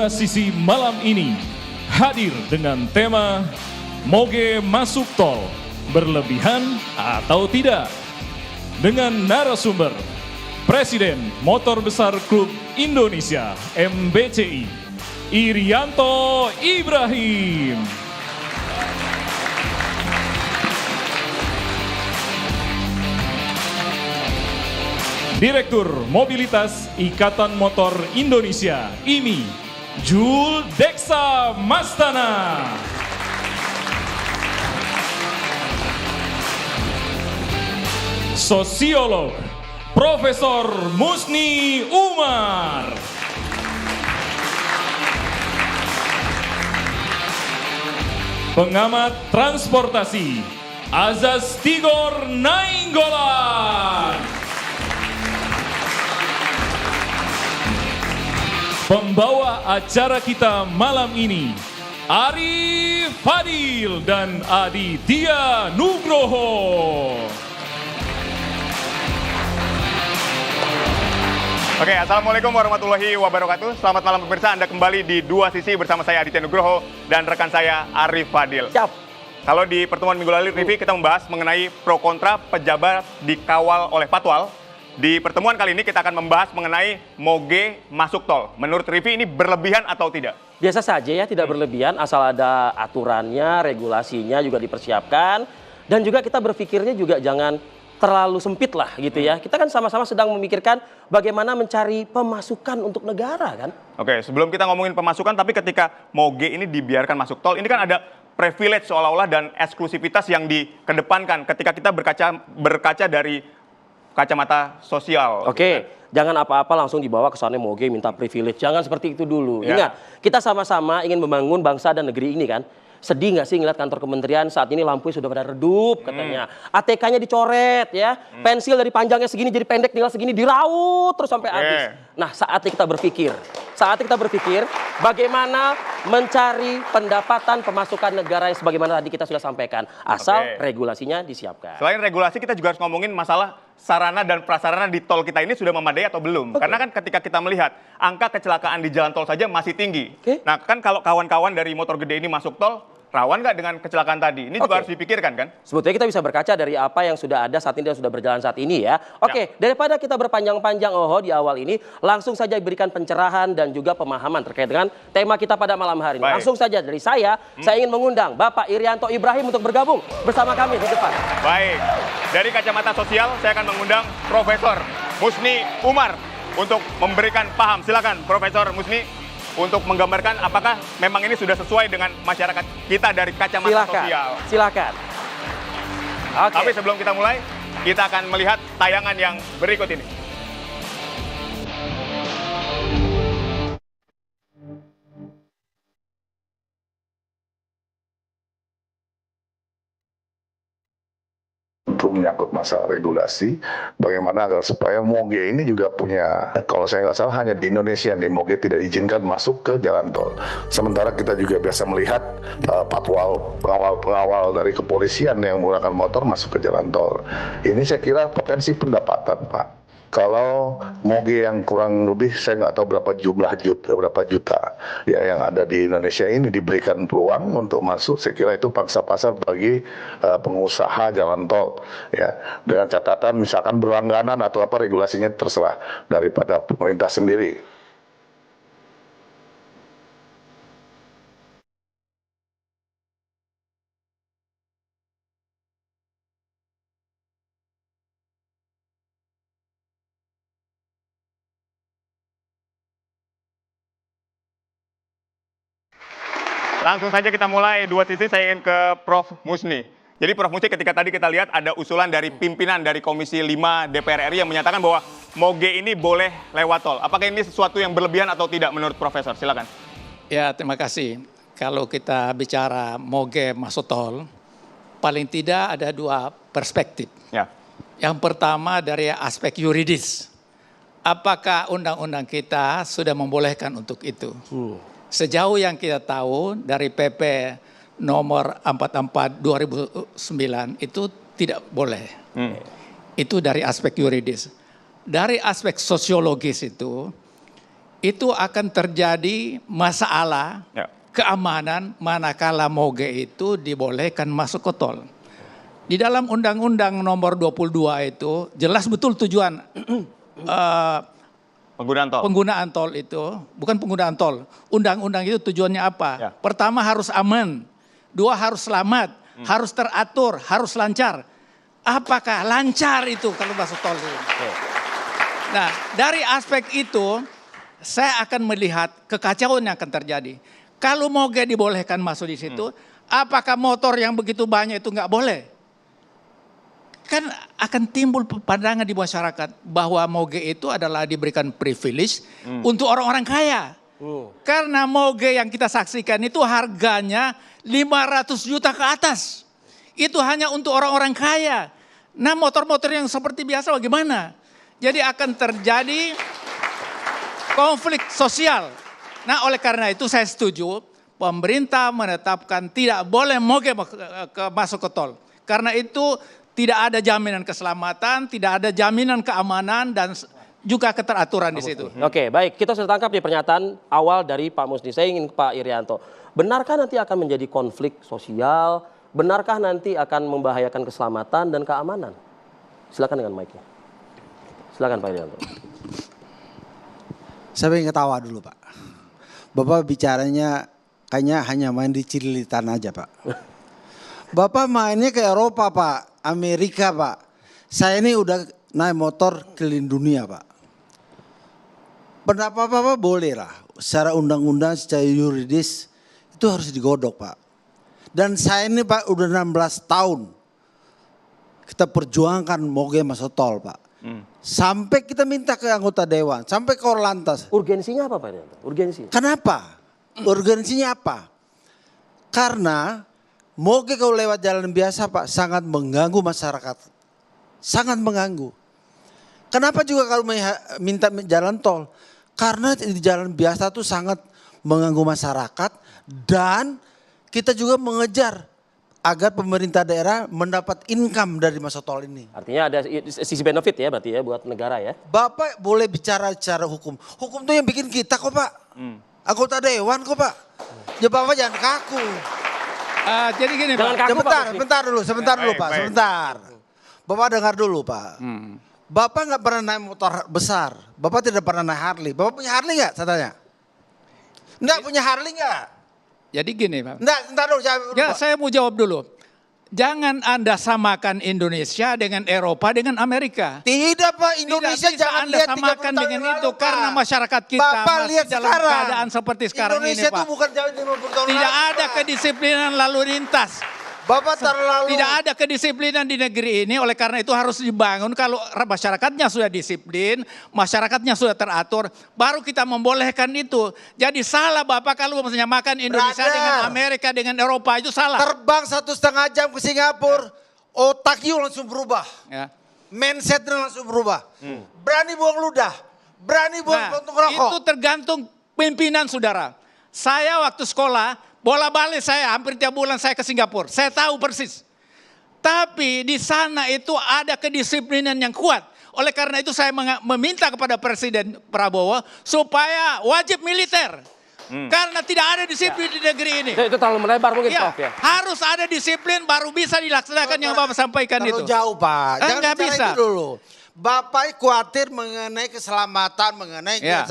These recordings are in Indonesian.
Dua sisi malam ini hadir dengan tema Moge Masuk Tol, berlebihan atau tidak? Dengan narasumber Presiden Motor Besar Klub Indonesia MBCI, Irianto Ibrahim. Direktur Mobilitas Ikatan Motor Indonesia IMI, Jul Deksa Mastana. Sosiolog Profesor Musni Umar. Pengamat transportasi Azaz Tigor Nainggolan. Pembawa acara kita malam ini, Arif Fadil dan Aditya Nugroho. Oke, assalamualaikum warahmatullahi wabarakatuh. Selamat malam pemirsa, Anda kembali di Dua Sisi bersama saya Aditya Nugroho dan rekan saya Arif Fadil. Siap. Kalau di pertemuan minggu lalu, Rivi, kita membahas mengenai pro kontra pejabat dikawal oleh Patwal. Di pertemuan kali ini kita akan membahas mengenai Moge masuk tol. Menurut Rivi ini berlebihan atau tidak? Biasa saja ya, tidak berlebihan asal ada aturannya, regulasinya juga dipersiapkan. Dan juga kita berpikirnya juga jangan terlalu sempit lah gitu ya. Kita kan sama-sama sedang memikirkan bagaimana mencari pemasukan untuk negara kan. Oke, sebelum kita ngomongin pemasukan, tapi ketika Moge ini dibiarkan masuk tol, ini kan ada privilege seolah-olah dan eksklusivitas yang dikedepankan ketika kita berkaca dari kacamata sosial. Oke, jangan apa-apa langsung dibawa ke sana Moge minta privilege. Jangan seperti itu dulu. Ya. Ingat, kita sama-sama ingin membangun bangsa dan negeri ini kan. Sedih nggak sih ngeliat kantor kementerian saat ini lampunya sudah pada redup katanya. ATK-nya dicoret ya. Pensil dari panjangnya segini jadi pendek tinggal segini diraut terus sampai habis. Nah, saatnya kita berpikir bagaimana mencari pendapatan pemasukan negara yang sebagaimana tadi kita sudah sampaikan. Asal regulasinya disiapkan. Selain regulasi, kita juga harus ngomongin masalah sarana dan prasarana di tol kita ini sudah memadai atau belum. Karena kan ketika kita melihat angka kecelakaan di jalan tol saja masih tinggi. Nah kan kalau kawan-kawan dari motor gede ini masuk tol, rawan nggak dengan kecelakaan tadi? Ini juga harus dipikirkan kan? Sebetulnya kita bisa berkaca dari apa yang sudah ada saat ini dan sudah berjalan saat ini ya. Oke, daripada kita berpanjang-panjang di awal ini, langsung saja berikan pencerahan dan juga pemahaman terkait dengan tema kita pada malam hari ini. Langsung saja dari saya ingin mengundang Bapak Irianto Ibrahim untuk bergabung bersama kami di depan. Baik, dari kacamata sosial saya akan mengundang Profesor Musni Umar untuk memberikan paham. Silakan Profesor Musni, untuk menggambarkan apakah memang ini sudah sesuai dengan masyarakat kita dari kacamata sosial. Silakan. Tapi sebelum kita mulai, kita akan melihat tayangan yang berikut ini. Untuk menyangkut masalah regulasi, bagaimana agar supaya Moge ini juga punya, kalau saya nggak salah hanya di Indonesia nih Moge tidak diizinkan masuk ke jalan tol. Sementara kita juga biasa melihat patwal pengawal dari kepolisian yang menggunakan motor masuk ke jalan tol. Ini saya kira potensi pendapatan, Pak. Kalau Moge yang kurang lebih saya nggak tahu berapa juta ya yang ada di Indonesia ini diberikan peluang untuk masuk, saya kira itu pangsa pasar bagi pengusaha jalan tol ya, dengan catatan misalkan berlangganan atau apa regulasinya terserah daripada pemerintah sendiri. Langsung saja kita mulai Dua Sisi, saya ingin ke Prof. Musni. Jadi Prof. Musni, ketika tadi kita lihat ada usulan dari pimpinan dari Komisi 5 DPR RI yang menyatakan bahwa Moge ini boleh lewat tol. Apakah ini sesuatu yang berlebihan atau tidak menurut Profesor? Silakan. Ya, terima kasih. Kalau kita bicara Moge masuk tol, paling tidak ada dua perspektif. Ya. Yang pertama dari aspek yuridis. Apakah undang-undang kita sudah membolehkan untuk itu? Sejauh yang kita tahu dari PP nomor 44 2009 itu tidak boleh. Itu dari aspek yuridis. Dari aspek sosiologis itu itu akan terjadi masalah Ya. keamanan manakala moge itu dibolehkan masuk ke tol. Di dalam Undang-Undang nomor 22 itu jelas betul tujuan Penggunaan tol. penggunaan tol itu, bukan penggunaan tol. Undang-undang itu tujuannya apa? Ya. Pertama harus aman, dua harus selamat, harus teratur, harus lancar. Apakah lancar itu kalau masuk tol itu? Nah, dari aspek itu saya akan melihat kekacauan yang akan terjadi. Kalau moge dibolehkan masuk di situ, apakah motor yang begitu banyak itu nggak boleh? Kan akan timbul pandangan di masyarakat bahwa moge itu adalah diberikan privilege untuk orang-orang kaya. Karena moge yang kita saksikan itu harganya 500 juta ke atas. Itu hanya untuk orang-orang kaya. Nah, motor-motor yang seperti biasa bagaimana? Jadi akan terjadi konflik sosial. Nah, oleh karena itu saya setuju pemerintah menetapkan tidak boleh moge masuk ke tol. Karena itu tidak ada jaminan keselamatan, tidak ada jaminan keamanan dan juga keteraturan di situ. Oke, baik. Kita sudah tangkap di pernyataan awal dari Pak Musni. Saya ingin ke Pak Irianto. Benarkah nanti akan menjadi konflik sosial? Benarkah nanti akan membahayakan keselamatan dan keamanan? Silakan dengan mic-nya. Silakan Pak Irianto. Saya pengen ketawa dulu Pak. Bapak bicaranya kayaknya hanya main di Cililitan aja Pak. Bapak mainnya ke Eropa Pak, Amerika Pak. Saya ini udah naik motor keliling dunia Pak. Pendapat Bapak boleh lah. Secara undang-undang, secara yuridis itu harus digodok Pak. Dan saya ini Pak udah 16 tahun. Kita perjuangkan moge masuk tol Pak. Sampai kita minta ke anggota dewan, sampai ke Orlantas. Urgensinya apa Pak Irianto? Urgensi. Kenapa? Urgensinya apa? Karena moge kalau lewat jalan biasa Pak sangat mengganggu masyarakat. Sangat mengganggu. Kenapa juga kalau minta jalan tol? Karena di jalan biasa itu sangat mengganggu masyarakat dan kita juga mengejar agar pemerintah daerah mendapat income dari masuk tol ini. Artinya ada sisi benefit ya berarti ya buat negara ya. Bapak boleh bicara secara hukum. Hukum itu yang bikin kita kok Pak. Anggota dewan kok Pak. Ya Bapak jangan kaku. Jadi gini Jangan Pak. kaku, Sebentar, Pak. sebentar dulu Baik, Pak, baik. sebentar. Bapak dengar dulu Pak. Bapak nggak pernah naik motor besar. Bapak tidak pernah naik Harley. Bapak punya Harley nggak? Saya tanya. Nggak punya Harley nggak? Jadi gini Pak. Nggak, sebentar dulu. Ya, saya mau jawab dulu. Jangan Anda samakan Indonesia dengan Eropa dengan Amerika. Tidak Pak, Indonesia Tidak bisa jangan Anda lihat 30 samakan tahun dengan yang lalu, itu Pak. karena masyarakat kita Bapak masih lihat dalam sekarang. keadaan seperti sekarang Indonesia ini Pak. itu bukan zaman 50 tahun Tidak lalu, ada Pak. kedisiplinan lalu lintas. Bapak terlalu. Tidak ada kedisiplinan di negeri ini, oleh karena itu harus dibangun. Kalau masyarakatnya sudah disiplin, masyarakatnya sudah teratur, baru kita membolehkan itu. Jadi salah Bapak kalau menyamakan Indonesia Brother. dengan Amerika, dengan Eropa, itu salah. Terbang 1,5 jam ke Singapura, otak you langsung berubah. Ya. Mindsetnya langsung berubah. Berani buang ludah, berani buang puntung rokok. Itu tergantung pimpinan saudara. Saya waktu sekolah, bola balik saya hampir tiap bulan saya ke Singapura. Saya tahu persis. Tapi di sana itu ada kedisiplinan yang kuat. Oleh karena itu saya meminta kepada Presiden Prabowo supaya wajib militer. Karena tidak ada disiplin di negeri ini. Itu terlalu melebar mungkin Ya, Prof ya. harus ada disiplin baru bisa dilaksanakan yang Bapak sampaikan Terlalu itu. jauh Pak. Jangan Nggak bicara bisa. itu dulu. Bapak khawatir mengenai keselamatan, mengenai Ya.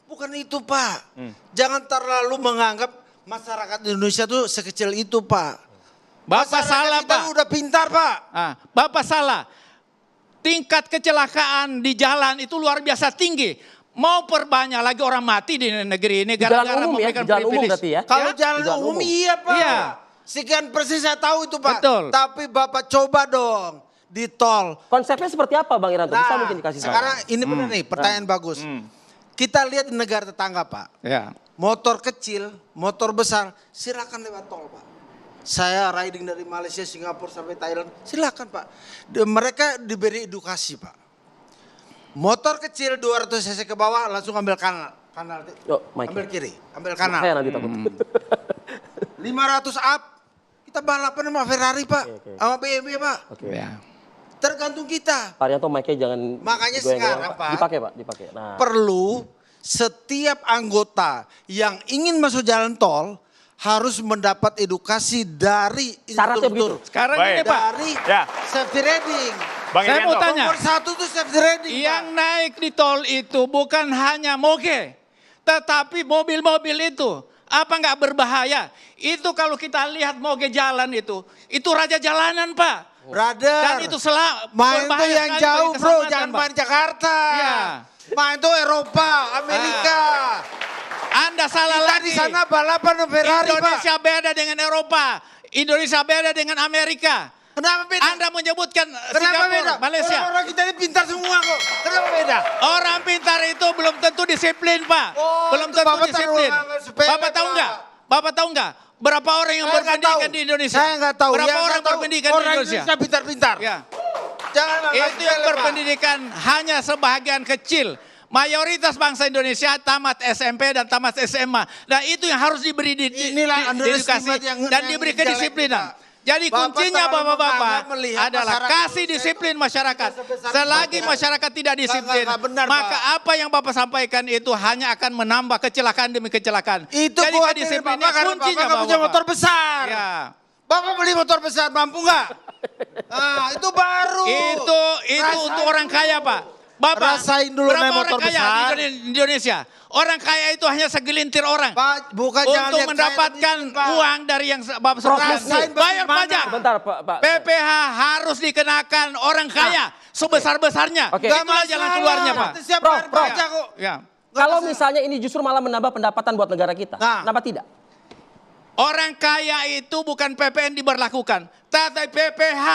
Bukan itu Pak. Jangan terlalu menganggap masyarakat Indonesia tuh sekecil itu Pak. Bapak Masyarakat salah kita Pak. udah pintar Pak. Bapak salah. Tingkat kecelakaan di jalan itu luar biasa tinggi. Mau perbanyak lagi orang mati di negeri ini Di jalan gara-gara umum ya, memberikan di jalan umum privilege. berarti ya. Kalau Ya? jalan Di jalan umum umum. iya Pak. Iya. Sekian persen saya tahu itu Pak. Betul. Tapi Bapak coba dong di tol. Konsepnya seperti apa Bang Irianto? Bisa Nah, mungkin dikasih tahu. sekarang ini benar nih pertanyaan bagus. Kita lihat di negara tetangga Pak. Ya. Motor kecil, motor besar, silakan lewat tol Pak. Saya riding dari Malaysia, Singapura sampai Thailand, silakan Pak. Mereka diberi edukasi Pak. Motor kecil 200 cc ke bawah langsung ambil kanan. Yuk, Mike. Ambil kiri, ambil kanan. Saya nanti takut. 500 up, kita balapan sama Ferrari Pak, sama BMW Pak. Oke. Ya. Tergantung kita. Pak Irianto mic-nya jangan Makanya digoyang-goyang, sekarang, Pak. Dipakai Pak, dipakai. Nah. Perlu setiap anggota yang ingin masuk jalan tol harus mendapat edukasi dari Syaratnya instruktur. begitu. Sekarang Baik. ini Pak, Dari Ya. safety riding. Bang Saya mau Irianto. tanya. Nomor 1 itu safety riding. yang Pak. naik di tol itu bukan hanya moge, tetapi mobil-mobil itu. Apa nggak berbahaya? Itu kalau kita lihat moge jalan itu raja jalanan Pak. Brother. Dan itu Main tuh berbahaya yang sekali jauh bagi bro, keselamatan, jangan Pak. main Jakarta. Iya. Main tuh Eropa, Amerika. Anda salah Kita lagi. di sana balapan Ferrari Indonesia Pak. beda dengan Eropa. Indonesia beda dengan Amerika. Kenapa beda? Anda menyebutkan Kenapa Singapura, beda? Malaysia. Orang kita ini pintar semua kok. Kenapa beda? Orang pintar itu belum tentu disiplin, Pak. Oh, Belum itu tentu Bapak disiplin. taruh sepele, Bapak tahu Pak. nggak? Bapak tahu nggak? Berapa orang yang Saya nggak berpendidikan tahu. di Indonesia? Saya nggak tahu. Berapa Yang orang saya tahu, berpendidikan di orang Indonesia? pintar-pintar. Ya. Jangan anggap Itu yang sepele, Pak. berpendidikan hanya sebahagian kecil. Mayoritas bangsa Indonesia tamat SMP dan tamat SMA. Nah itu yang harus diberi Inilah edukasi underestimate yang- dan yang diberi jelek, kedisiplinan. Pak. Jadi Bapak kuncinya terlalu bapak-bapak menganggap melihat adalah masyarakat kasih Indonesia disiplin itu masyarakat. sebesar Selagi itu. masyarakat tidak disiplin, Nggak benar, maka Pak. apa yang bapak sampaikan itu hanya akan menambah kecelakaan demi kecelakaan. Itu Jadi khawatir kedisiplinnya Bapak karena kuncinya Bapak nggak punya bapak. motor besar. Ya. Bapak beli motor besar, mampu nggak? Nah, itu baru. Itu Rasain untuk orang dulu. kaya, Pak. Bapak, Rasain dulu berapa naik orang motor kaya besar. di Indonesia? Orang kaya itu hanya segelintir orang. Pak, bukan jangan Untuk lihat mendapatkan saya miskin, Pak. uang dari yang Bapak sebutkan. Rasain Bayar bagaimana. pajak. Bentar Pak. PPH harus dikenakan orang kaya sebesar-besarnya. Oke. Itulah jalan keluarnya, Pak. Siapa Prof, bayar Prof. pajak kok? Ya. Kalau misalnya ini justru malah menambah pendapatan buat negara kita, Nah. kenapa tidak? Orang kaya itu bukan PPN diberlakukan, tapi PPH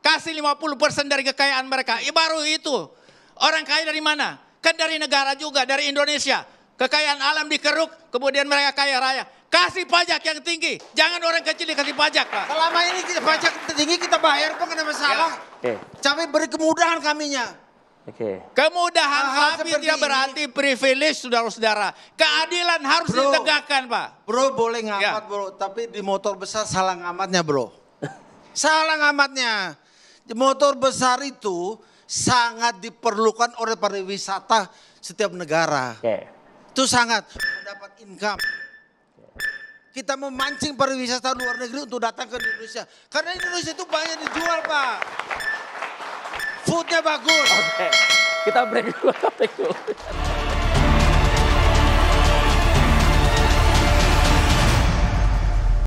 kasih 50% dari kekayaan mereka. Baru itu. Orang kaya dari mana? Kan dari negara juga, dari Indonesia. Kekayaan alam dikeruk, kemudian mereka kaya raya. Kasih pajak yang tinggi. Jangan orang kecil dikasih pajak, Pak. Selama ini kita pajak tinggi kita bayar kok, kena masalah. Oke. Tapi beri kemudahan kaminya. Oke. Kemudahan Hal-hal tapi seperti tidak ini. berarti privilege, saudara-saudara. Keadilan harus Bro. ditegakkan, Pak. Bro boleh ngamat Ya. bro, tapi di motor besar salah ngamatnya bro. Salah ngamatnya. Di motor besar itu sangat diperlukan oleh pariwisata setiap negara. Oke. Itu sangat mendapat income. Kita memancing pariwisata luar negeri untuk datang ke Indonesia. Karena Indonesia itu banyak dijual Pak. Foodnya bagus. Oke. Kita break dulu.